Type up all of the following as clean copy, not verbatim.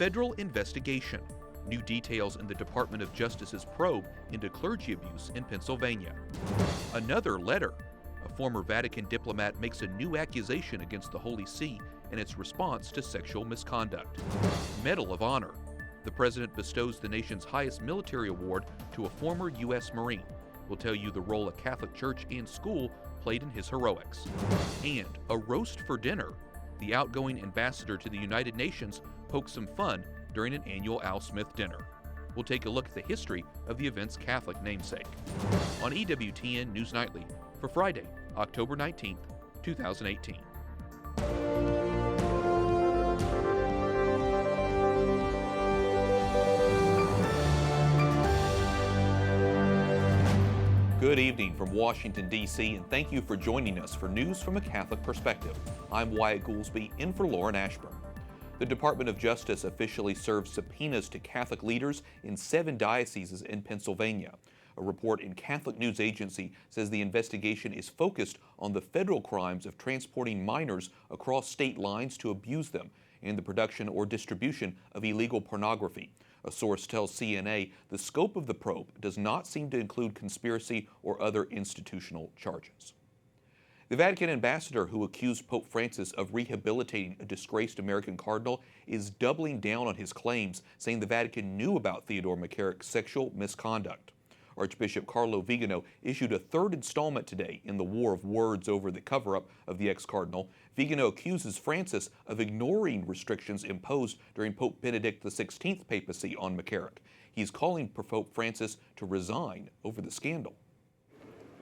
federal investigation. New details in the Department of Justice's probe into clergy abuse in Pennsylvania. Another letter. A former Vatican diplomat makes a new accusation against the Holy See in its response to sexual misconduct. Medal of Honor. The president bestows the nation's highest military award to a former U.S. Marine. We'll tell you the role a Catholic church and school played in his heroics. And a roast for dinner. The outgoing ambassador to the United Nations pokes some fun during an annual Al Smith dinner. We'll take a look at the history of the event's Catholic namesake. On EWTN News Nightly for Friday, October 19th, 2018. Good evening from Washington, D.C., and thank you for joining us for News from a Catholic Perspective. I'm Wyatt Goolsby, in for Lauren Ashburn. The Department of Justice officially served subpoenas to Catholic leaders in 7 dioceses in Pennsylvania. A report in Catholic News Agency says the investigation is focused on the federal crimes of transporting minors across state lines to abuse them and the production or distribution of illegal pornography. A source tells CNA the scope of the probe does not seem to include conspiracy or other institutional charges. The Vatican ambassador who accused Pope Francis of rehabilitating a disgraced American cardinal is doubling down on his claims, saying the Vatican knew about Theodore McCarrick's sexual misconduct. Archbishop Carlo Vigano issued a 3rd installment today in the war of words over the cover-up of the ex-cardinal. Vigano accuses Francis of ignoring restrictions imposed during Pope Benedict XVI's papacy on McCarrick. He's calling for Pope Francis to resign over the scandal.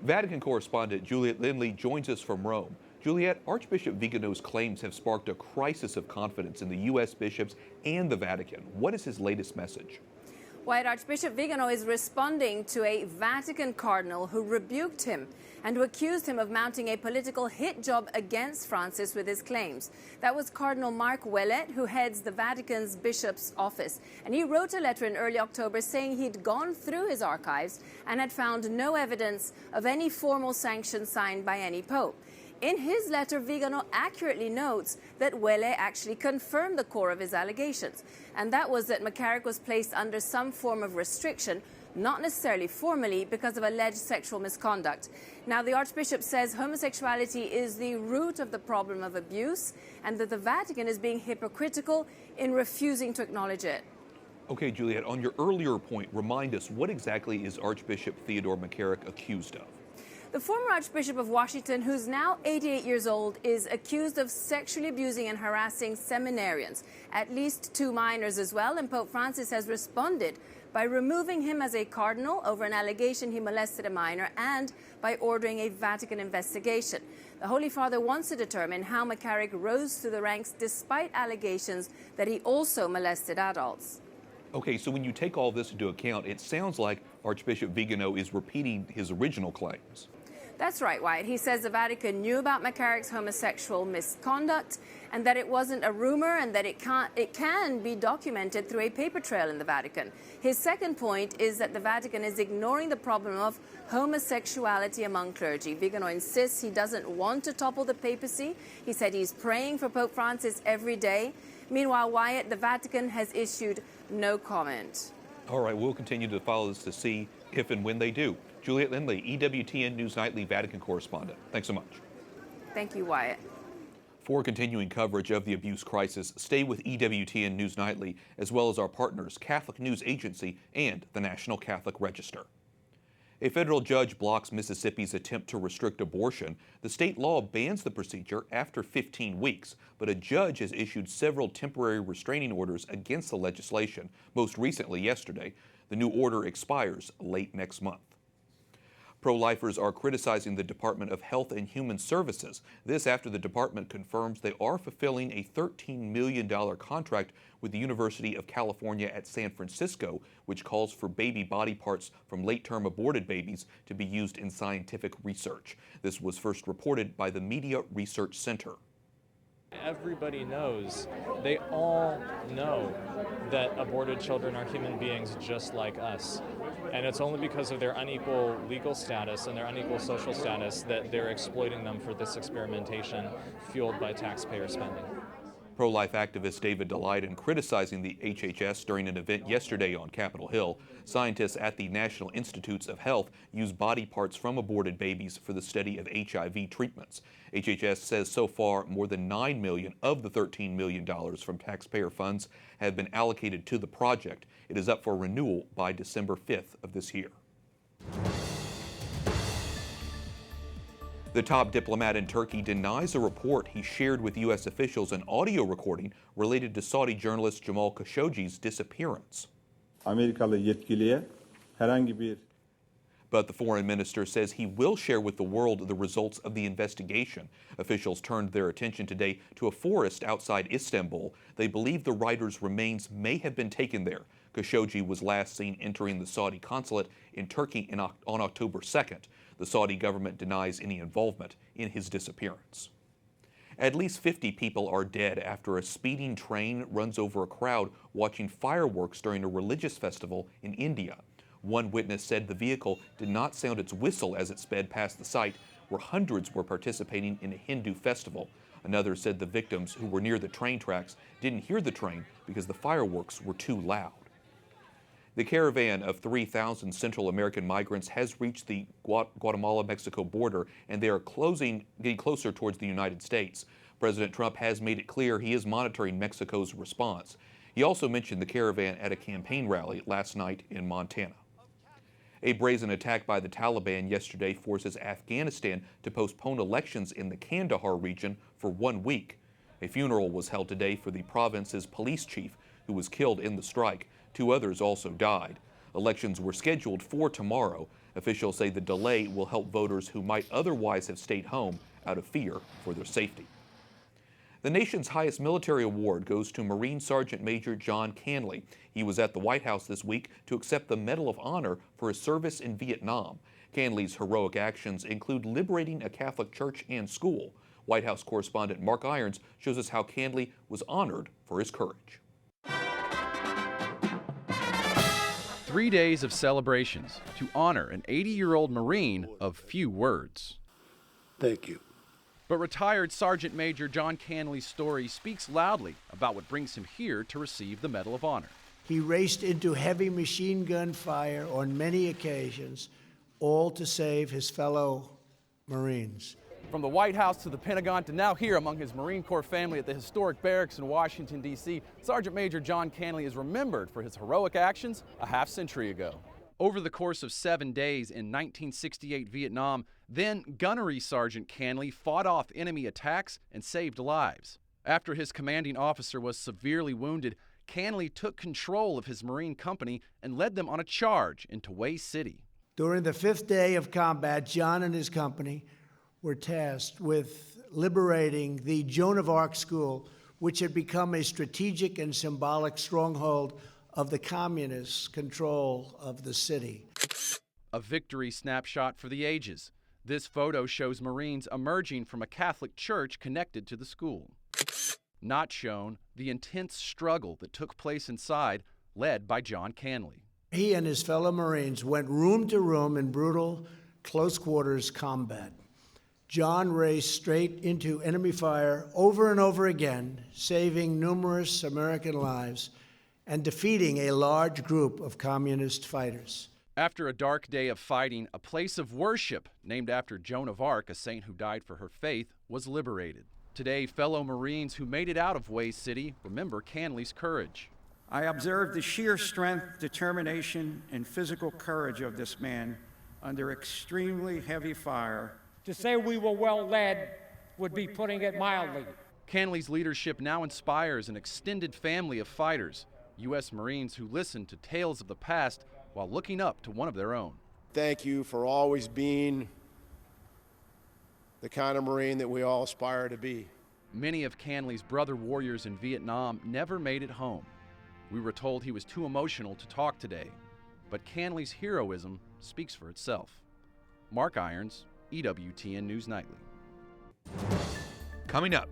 Vatican correspondent Juliet Lindley joins us from Rome. Juliet, Archbishop Vigano's claims have sparked a crisis of confidence in the U.S. bishops and the Vatican. What is his latest message? White Archbishop Vigano is responding to a Vatican cardinal who rebuked him and who accused him of mounting a political hit job against Francis with his claims. That was Cardinal Mark Ouellet, who heads the Vatican's bishop's office. And he wrote a letter in early October saying he'd gone through his archives and had found no evidence of any formal sanction signed by any pope. In his letter, Vigano accurately notes that Ouellet actually confirmed the core of his allegations, and that was that McCarrick was placed under some form of restriction, not necessarily formally, because of alleged sexual misconduct. Now, the Archbishop says homosexuality is the root of the problem of abuse, and that the Vatican is being hypocritical in refusing to acknowledge it. Okay, Juliet, on your earlier point, remind us, what exactly is Archbishop Theodore McCarrick accused of? The former Archbishop of Washington, who's now 88 years old, is accused of sexually abusing and harassing seminarians, at least 2 minors as well, and Pope Francis has responded by removing him as a cardinal over an allegation he molested a minor and by ordering a Vatican investigation. The Holy Father wants to determine how McCarrick rose through the ranks despite allegations that he also molested adults. Okay, so when you take all this into account, it sounds like Archbishop Vigano is repeating his original claims. That's right, Wyatt. He says the Vatican knew about McCarrick's homosexual misconduct and that it wasn't a rumor and that it can be documented through a paper trail in the Vatican. His second point is that the Vatican is ignoring the problem of homosexuality among clergy. Vigano insists he doesn't want to topple the papacy. He said he's praying for Pope Francis every day. Meanwhile, Wyatt, the Vatican has issued no comment. All right, we'll continue to follow this to see if and when they do. Juliet Lindley, EWTN News Nightly Vatican correspondent. Thanks so much. Thank you, Wyatt. For continuing coverage of the abuse crisis, stay with EWTN News Nightly, as well as our partners, Catholic News Agency and the National Catholic Register. A federal judge blocks Mississippi's attempt to restrict abortion. The state law bans the procedure after 15 weeks, but a judge has issued several temporary restraining orders against the legislation, most recently yesterday. The new order expires late next month. Pro-lifers are criticizing the Department of Health and Human Services. This after the department confirms they are fulfilling a $13 million contract with the University of California at San Francisco, which calls for baby body parts from late-term aborted babies to be used in scientific research. This was first reported by the Media Research Center. Everybody knows, they all know that aborted children are human beings just like us. And it's only because of their unequal legal status and their unequal social status that they're exploiting them for this experimentation fueled by taxpayer spending. Pro-life activist David Daleiden criticizing the HHS during an event yesterday on Capitol Hill. Scientists at the National Institutes of Health use body parts from aborted babies for the study of HIV treatments. HHS says so far more than $9 million of the $13 million from taxpayer funds have been allocated to the project. It is up for renewal by December 5th of this year. The top diplomat in Turkey denies a report he shared with U.S. officials an audio recording related to Saudi journalist Jamal Khashoggi's disappearance. Amerikalı yetkiliye herhangi bir But the foreign minister says he will share with the world the results of the investigation. Officials turned their attention today to a forest outside Istanbul. They believe the writer's remains may have been taken there. Khashoggi was last seen entering the Saudi consulate in Turkey on October 2nd. The Saudi government denies any involvement in his disappearance. At least 50 people are dead after a speeding train runs over a crowd watching fireworks during a religious festival in India. One witness said the vehicle did not sound its whistle as it sped past the site, where hundreds were participating in a Hindu festival. Another said the victims, who were near the train tracks, didn't hear the train because the fireworks were too loud. The caravan of 3,000 Central American migrants has reached the Guatemala-Mexico border, and they are getting closer towards the United States. President Trump has made it clear he is monitoring Mexico's response. He also mentioned the caravan at a campaign rally last night in Montana. A brazen attack by the Taliban yesterday forces Afghanistan to postpone elections in the Kandahar region for 1 week. A funeral was held today for the province's police chief, who was killed in the strike. 2 others also died. Elections were scheduled for tomorrow. Officials say the delay will help voters who might otherwise have stayed home out of fear for their safety. The nation's highest military award goes to Marine Sergeant Major John Canley. He was at the White House this week to accept the Medal of Honor for his service in Vietnam. Canley's heroic actions include liberating a Catholic church and school. White House correspondent Mark Irons shows us how Canley was honored for his courage. 3 days of celebrations to honor an 80-year-old Marine of few words. Thank you. But retired Sergeant Major John Canley's story speaks loudly about what brings him here to receive the Medal of Honor. He raced into heavy machine gun fire on many occasions, all to save his fellow Marines. From the White House to the Pentagon to now here among his Marine Corps family at the historic barracks in Washington, D.C., Sergeant Major John Canley is remembered for his heroic actions a half-century ago. Over the course of 7 days in 1968 Vietnam, then Gunnery Sergeant Canley fought off enemy attacks and saved lives. After his commanding officer was severely wounded, Canley took control of his Marine company and led them on a charge into Hue City. During the 5th day of combat, John and his company were tasked with liberating the Joan of Arc School, which had become a strategic and symbolic stronghold of the communists' control of the city. A victory snapshot for the ages. This photo shows Marines emerging from a Catholic church connected to the school. Not shown, the intense struggle that took place inside, led by John Canley. He and his fellow Marines went room to room in brutal, close-quarters combat. John raced straight into enemy fire over and over again, saving numerous American lives and defeating a large group of communist fighters. After a dark day of fighting, a place of worship named after Joan of Arc, a saint who died for her faith, was liberated. Today, fellow Marines who made it out of Hue City remember Canley's courage. I observed the sheer strength, determination, and physical courage of this man under extremely heavy fire. To say we were well led would be putting it mildly. Canley's leadership now inspires an extended family of fighters, U.S. Marines who listen to tales of the past while looking up to one of their own. Thank you for always being the kind of Marine that we all aspire to be. Many of Canley's brother warriors in Vietnam never made it home. We were told he was too emotional to talk today, but Canley's heroism speaks for itself. Mark Irons, EWTN News Nightly. Coming up,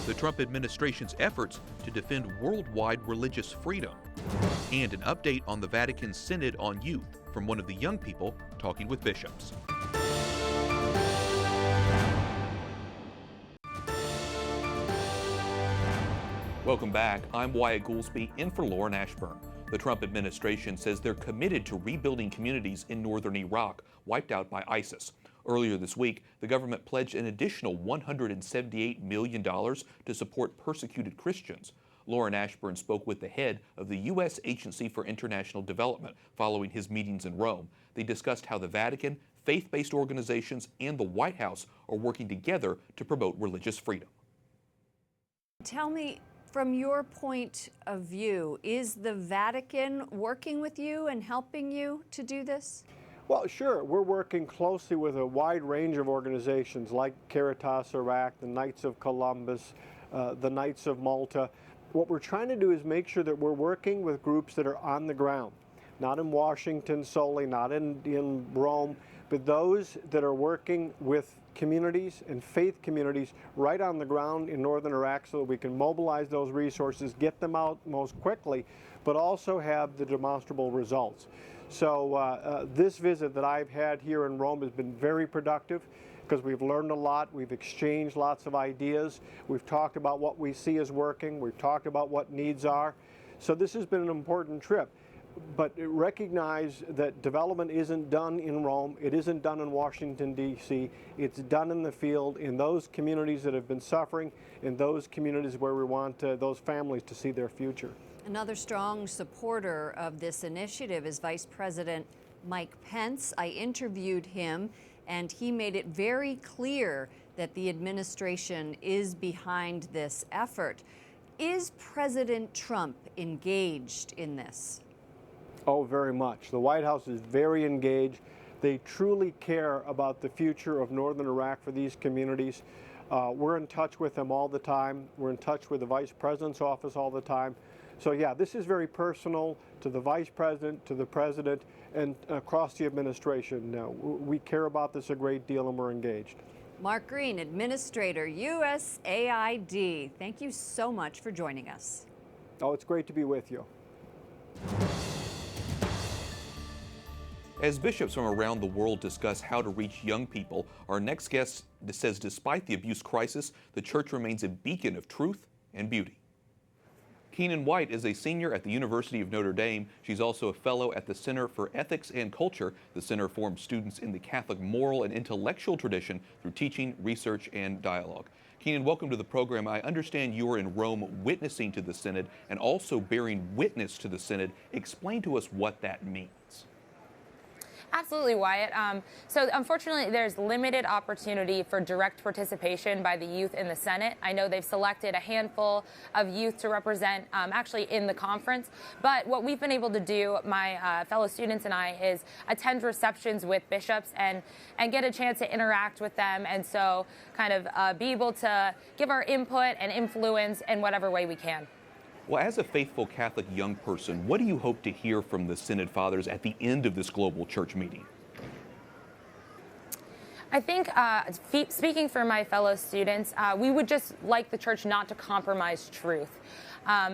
the Trump administration's efforts to defend worldwide religious freedom, and an update on the Vatican's Synod on youth from one of the young people talking with bishops. Welcome back. I'm Wyatt Goolsby in for Lauren Ashburn. The Trump administration says they're committed to rebuilding communities in northern Iraq wiped out by ISIS. Earlier this week, the government pledged an additional $178 million to support persecuted Christians. Lauren Ashburn spoke with the head of the U.S. Agency for International Development following his meetings in Rome. They discussed how the Vatican, faith-based organizations, and the White House are working together to promote religious freedom. Tell me, from your point of view, is the Vatican working with you and helping you to do this? Well, sure. We're working closely with a wide range of organizations like Caritas Iraq, the Knights of Columbus, the Knights of Malta. What we're trying to do is make sure that we're working with groups that are on the ground, not in Washington solely, not in Rome, but those that are working with communities and faith communities right on the ground in northern Iraq so that we can mobilize those resources, get them out most quickly, but also have the demonstrable results. So this visit that I've had here in Rome has been very productive because we've learned a lot, we've exchanged lots of ideas, we've talked about what we see as working, we've talked about what needs are. So this has been an important trip. But recognize that development isn't done in Rome, it isn't done in Washington, D.C., it's done in the field, in those communities that have been suffering, in those communities where we want those families to see their future. Another strong supporter of this initiative is Vice President Mike Pence. I interviewed him, and he made it very clear that the administration is behind this effort. Is President Trump engaged in this? Oh, very much. The White House is very engaged. They truly care about the future of northern Iraq for these communities. We're in touch with them all the time. We're in touch with the Vice President's office all the time. So yeah, this is very personal to the Vice President, to the President, and across the administration. We care about this a great deal and we're engaged. Mark Green, Administrator, USAID. Thank you so much for joining us. Oh, it's great to be with you. As bishops from around the world discuss how to reach young people, our next guest says despite the abuse crisis, the church remains a beacon of truth and beauty. Keenan White is a senior at the University of Notre Dame. She's also a fellow at the Center for Ethics and Culture. The center forms students in the Catholic moral and intellectual tradition through teaching, research, and dialogue. Keenan, welcome to the program. I understand you were in Rome witnessing to the Synod and also bearing witness to the Synod. Explain to us what that means. Absolutely, Wyatt. So unfortunately, there's limited opportunity for direct participation by the youth in the Senate. I know they've selected a handful of youth to represent actually in the conference. But what we've been able to do, my fellow students and I, is attend receptions with bishops and get a chance to interact with them. And so kind of be able to give our input and influence in whatever way we can. Well, as a faithful Catholic young person, what do you hope to hear from the Synod Fathers at the end of this global church meeting? I think, speaking for my fellow students, we would just like the church not to compromise truth.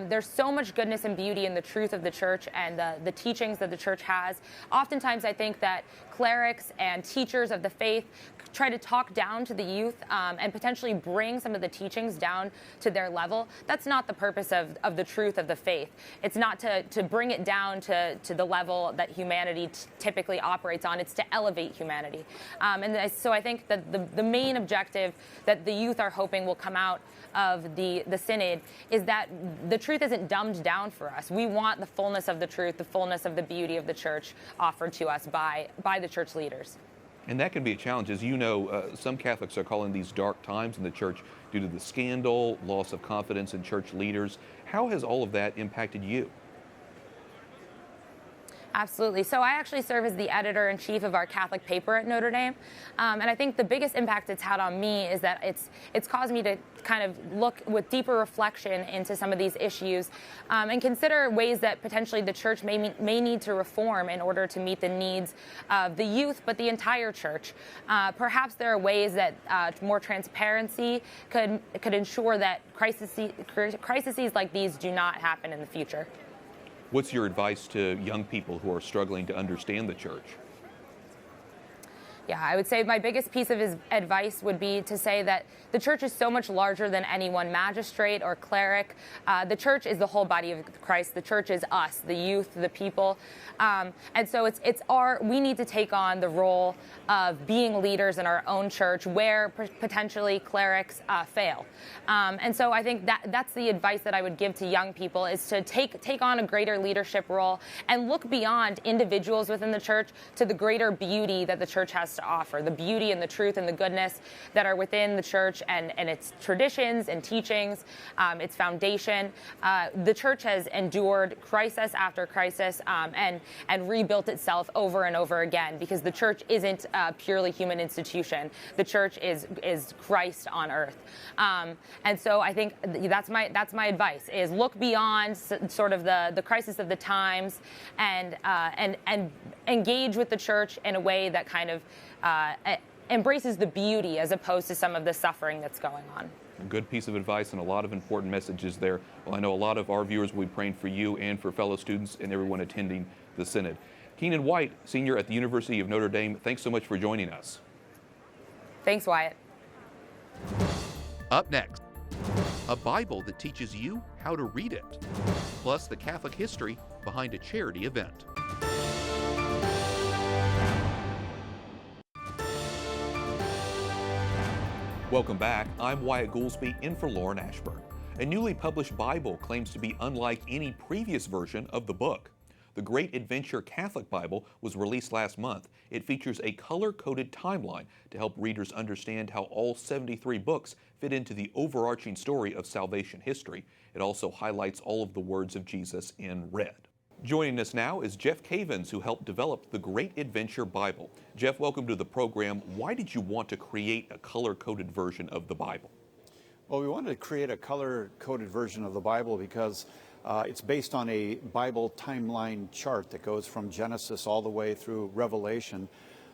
There's so much goodness and beauty in the truth of the church and the teachings that the church has. Oftentimes, I think that clerics and teachers of the faith try to talk down to the youth and potentially bring some of the teachings down to their level. That's not the purpose of the truth of the faith. It's not to bring it down to the level that humanity typically operates on. It's to elevate humanity. So I think that the main objective that the youth are hoping will come out of the Synod is that the truth isn't dumbed down for us. We want the fullness of the truth, the fullness of the beauty of the church offered to us by the church leaders. And that can be a challenge. As you know, some Catholics are calling these dark times in the church due to the scandal, loss of confidence in church leaders. How has all of that impacted you? Absolutely. So I actually serve as the editor-in-chief of our Catholic paper at Notre Dame. And I think the biggest impact it's had on me is that it's caused me to kind of look with deeper reflection into some of these issues and consider ways that potentially the church may need to reform in order to meet the needs of the youth, but the entire church. Perhaps there are ways that more transparency could ensure that crises like these do not happen in the future. What's your advice to young people who are struggling to understand the church? Yeah, I would say my biggest piece of his advice would be to say that the church is so much larger than any one magistrate or cleric. The church is the whole body of Christ. The church is us, the youth, the people. And so we need to take on the role of being leaders in our own church where potentially clerics fail. And so I think that's the advice that I would give to young people, is to take on a greater leadership role and look beyond individuals within the church to the greater beauty that the church has to offer, the beauty and the truth and the goodness that are within the church and its traditions and teachings, its foundation. The church has endured crisis after crisis and rebuilt itself over and over again, because the church isn't a purely human institution. The church is Christ on earth. And so I think that's my advice, is look beyond sort of the crisis of the times and engage with the church in a way that kind of embraces the beauty as opposed to some of the suffering that's going on. A good piece of advice and a lot of important messages there. Well, I know a lot of our viewers will be praying for you and for fellow students and everyone attending the Synod. Keenan White, senior at the University of Notre Dame, thanks so much for joining us. Thanks, Wyatt. Up next, a Bible that teaches you how to read it, plus the Catholic history behind a charity event. Welcome back. I'm Wyatt Goolsby, in for Lauren Ashburn. A newly published Bible claims to be unlike any previous version of the book. The Great Adventure Catholic Bible was released last month. It features a color-coded timeline to help readers understand how all 73 books fit into the overarching story of salvation history. It also highlights all of the words of Jesus in red. Joining us now is Jeff Cavins, who helped develop the Great Adventure Bible. Jeff, welcome to the program. Why did you want to create a color-coded version of the Bible? Well, we wanted to create a color-coded version of the Bible because it's based on a Bible timeline chart that goes from Genesis all the way through Revelation,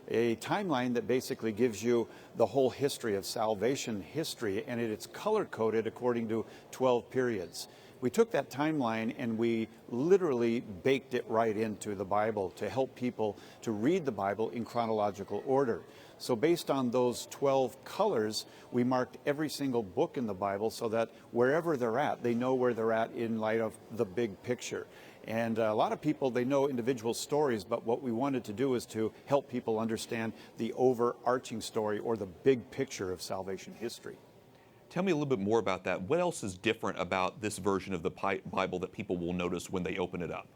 a timeline that basically gives you the whole history of salvation history, and it's color-coded according to 12 periods. We took that timeline and we literally baked it right into the Bible to help people to read the Bible in chronological order. So based on those 12 colors, we marked every single book in the Bible so that wherever they're at, they know where they're at in light of the big picture. And a lot of people, they know individual stories, but what we wanted to do is to help people understand the overarching story or the big picture of salvation history. Tell me a little bit more about that. What else is different about this version of the Bible that people will notice when they open it up?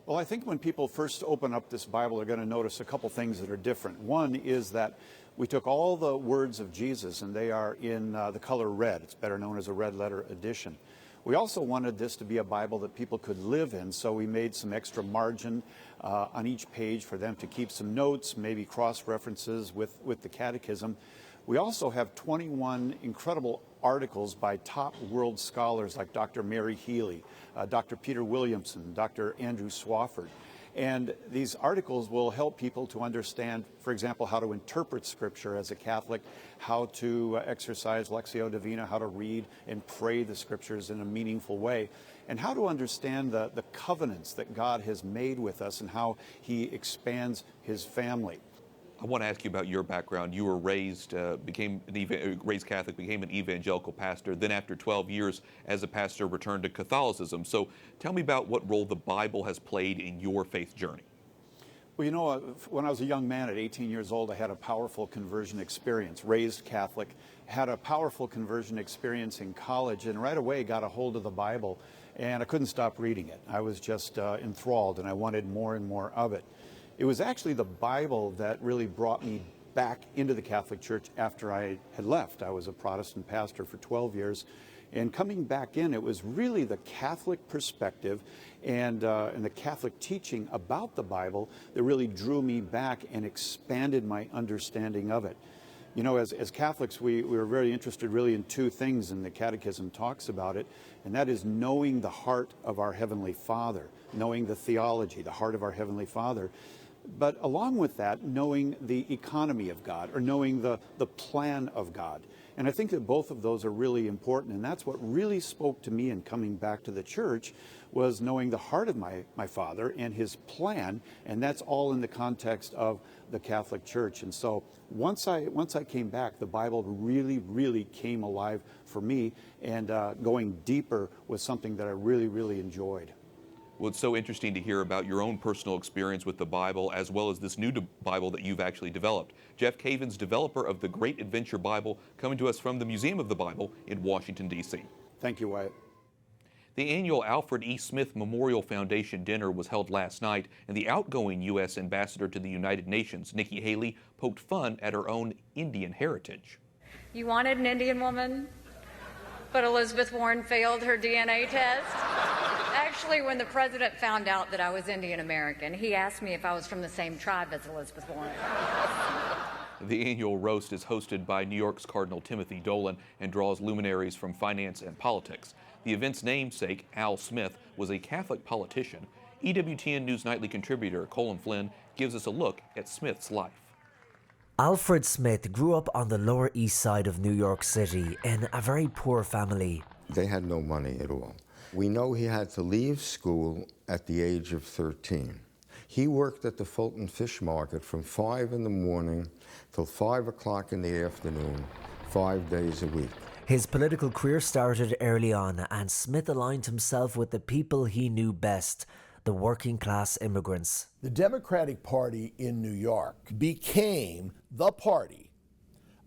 Well, I think when people first open up this Bible, they're going to notice a couple things that are different. One is that we took all the words of Jesus and they are in the color red. It's better known as a red letter edition. We also wanted this to be a Bible that people could live in, so we made some extra margin on each page for them to keep some notes, maybe cross-references with the catechism. We also have 21 incredible articles by top world scholars like Dr. Mary Healy, Dr. Peter Williamson, Dr. Andrew Swafford. And these articles will help people to understand, for example, how to interpret Scripture as a Catholic, how to exercise Lectio Divina, how to read and pray the Scriptures in a meaningful way, and how to understand the covenants that God has made with us and how He expands His family. I want to ask you about your background. You were raised Catholic, became an evangelical pastor, then after 12 years as a pastor returned to Catholicism. So tell me about what role the Bible has played in your faith journey. Well, you know, when I was a young man at 18 years old, I had a powerful conversion experience, raised Catholic, had a powerful conversion experience in college, and right away got a hold of the Bible, and I couldn't stop reading it. I was just enthralled, and I wanted more and more of it. It was actually the Bible that really brought me back into the Catholic Church after I had left. I was a Protestant pastor for 12 years. And coming back in, it was really the Catholic perspective and the Catholic teaching about the Bible that really drew me back and expanded my understanding of it. You know, as Catholics, we were very interested really in two things, and the Catechism talks about it, and that is knowing the heart of our Heavenly Father, knowing the theology, the heart of our Heavenly Father. But along with that, knowing the economy of God, or knowing the plan of God. And I think that both of those are really important, and that's what really spoke to me in coming back to the church, was knowing the heart of my father and his plan, and that's all in the context of the Catholic Church. And so once I came back, the Bible really came alive for me, and going deeper was something that I really enjoyed. Well, it's so interesting to hear about your own personal experience with the Bible, as well as this new Bible that you've actually developed. Jeff Cavins, developer of the Great Adventure Bible, coming to us from the Museum of the Bible in Washington, D.C. Thank you, Wyatt. The annual Alfred E. Smith Memorial Foundation dinner was held last night, and the outgoing U.S. ambassador to the United Nations, Nikki Haley, poked fun at her own Indian heritage. You wanted an Indian woman, but Elizabeth Warren failed her DNA test? Actually, when the president found out that I was Indian American, he asked me if I was from the same tribe as Elizabeth Warren. The annual roast is hosted by New York's Cardinal Timothy Dolan and draws luminaries from finance and politics. The event's namesake, Al Smith, was a Catholic politician. EWTN News Nightly contributor Colin Flynn gives us a look at Smith's life. Alfred Smith grew up on the Lower East Side of New York City in a very poor family. They had no money at all. We know he had to leave school at the age of 13. He worked at the Fulton Fish Market from 5 in the morning till 5 o'clock in the afternoon, 5 days a week. His political career started early on, and Smith aligned himself with the people he knew best, the working class immigrants. The Democratic Party in New York became the party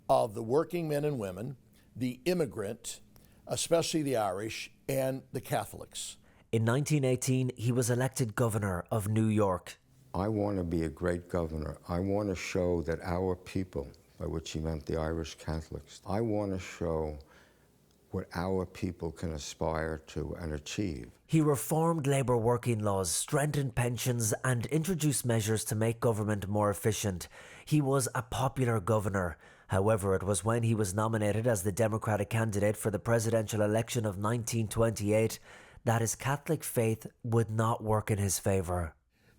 of the working men and women, the immigrant, especially the Irish, and the Catholics. In 1918, he was elected governor of New York. I want to be a great governor. I want to show that our people, by which he meant the Irish Catholics, I want to show what our people can aspire to and achieve. He reformed labour working laws, strengthened pensions, and introduced measures to make government more efficient. He was a popular governor. However, it was when he was nominated as the Democratic candidate for the presidential election of 1928 that his Catholic faith would not work in his favour.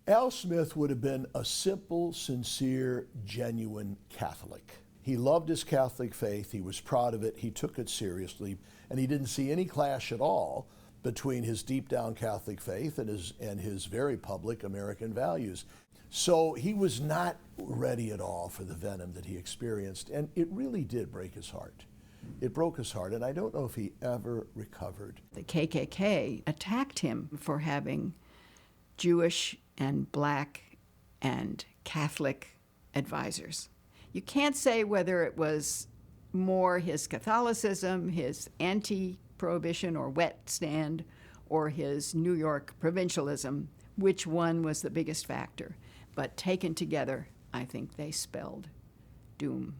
Al Smith would have been a simple, sincere, genuine Catholic. He loved his Catholic faith, he was proud of it, he took it seriously, and he didn't see any clash at all between his deep down Catholic faith and his very public American values. So he was not ready at all for the venom that he experienced, and it really did break his heart. It broke his heart, and I don't know if he ever recovered. The KKK attacked him for having Jewish and Black and Catholic advisors. You can't say whether it was more his Catholicism, his anti-prohibition or wet stand, or his New York provincialism, which one was the biggest factor. But taken together, I think they spelled doom.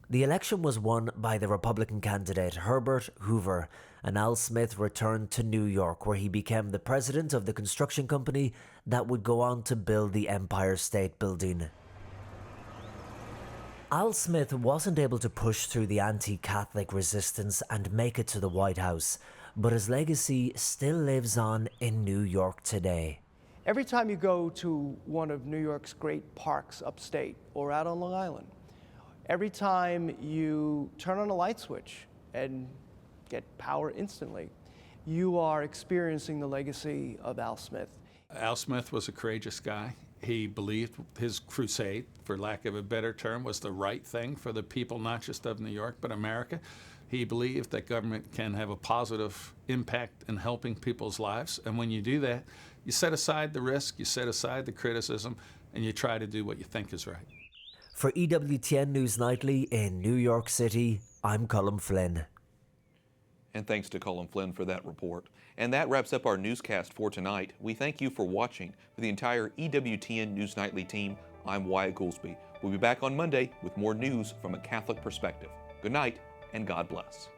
The election was won by the Republican candidate Herbert Hoover, and Al Smith returned to New York, where he became the president of the construction company that would go on to build the Empire State Building. Al Smith wasn't able to push through the anti-Catholic resistance and make it to the White House, but his legacy still lives on in New York today. Every time you go to one of New York's great parks upstate or out on Long Island, every time you turn on a light switch and get power instantly, you are experiencing the legacy of Al Smith. Al Smith was a courageous guy. He believed his crusade, for lack of a better term, was the right thing for the people, not just of New York, but America. He believed that government can have a positive impact in helping people's lives. And when you do that, you set aside the risk, you set aside the criticism, and you try to do what you think is right. For EWTN News Nightly in New York City, I'm Colin Flynn. And thanks to Colin Flynn for that report. And that wraps up our newscast for tonight. We thank you for watching. For the entire EWTN News Nightly team, I'm Wyatt Goolsby. We'll be back on Monday with more news from a Catholic perspective. Good night, and God bless.